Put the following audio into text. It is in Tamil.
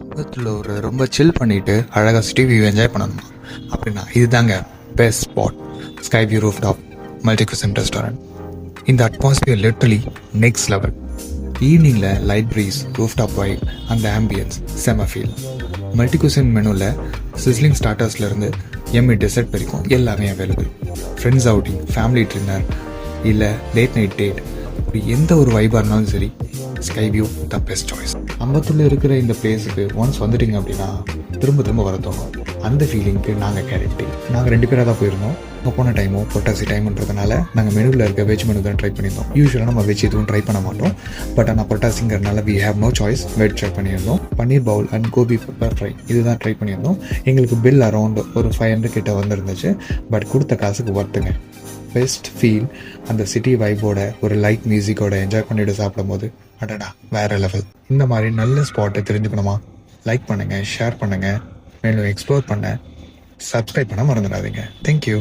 பக்கத்தில் ஒரு ரொம்ப சில் பண்ணிவிட்டு அழகாக சிட்டி வியூ என்ஜாய் பண்ணணுமா அப்படின்னா இதுதாங்க best spot. Sky view rooftop multi cuisine restaurant. இந்த அட்மாஸ்பியர் லிட்டரலி நெக்ஸ்ட் லெவல். ஈவினிங்கில் light breeze, rooftop vibe, அந்த ஆம்பியன்ஸ் செம ஃபீல். மல்டி குசின் மெனுவில் சிஸ்லிங் ஸ்டார்டர்ஸ்லேருந்து எம்இ டெசர்ட் வரைக்கும் எல்லாமே available. Friends outing, family dinner, இல்லை லேட் நைட் டேட், அப்படி எந்த ஒரு வைபாக இருந்தாலும் சரி, sky view the best choice. அம்பத்தூரில் இருக்கிற இந்த பிளேஸுக்கு ஒன்ஸ் வந்துட்டீங்க அப்படின்னா திரும்ப திரும்ப வர தோணும். அந்த ஃபீலிங்க்கு நாங்கள் கேரக்டி. நாங்கள் 2 பேராக தான் போயிருந்தோம். அங்கே போன டைமும் பொட்டாசி டைம்ன்றதுனால நாங்கள் மெனுவில் இருக்க வெஜ் மெனு தான் ட்ரை பண்ணியிருந்தோம். யூஸ்வலாக நம்ம வெஜ் எதுவும் ட்ரை பண்ண மாட்டோம். பட் ஆனால் பொட்டாசிங்கிறதுனால we have no choice, veg try பண்ணியிருந்தோம். Paneer bowl and gobi pepper fry இதுதான் ட்ரை பண்ணியிருந்தோம். எங்களுக்கு பில் அரௌண்ட் ஒரு 500 கிட்ட வந்துருந்துச்சு. பட் கொடுத்த காசுக்கு ஒர்த்துங்க. பெஸ்ட் ஃபீல் அந்த சிட்டி வைபோட ஒரு லைட் மியூசிக்கோட என்ஜாய் பண்ணிட்டு சாப்பிடும் போது அடடா வேற லெவல். இந்த மாதிரி நல்ல ஸ்பாட்டை தெரிஞ்சுக்கணுமா? லைக் பண்ணுங்கள், ஷேர் பண்ணுங்கள், மேலும் எக்ஸ்ப்ளோர் பண்ண சப்ஸ்கிரைப் பண்ண மறந்துடாதீங்க. தேங்க்யூ.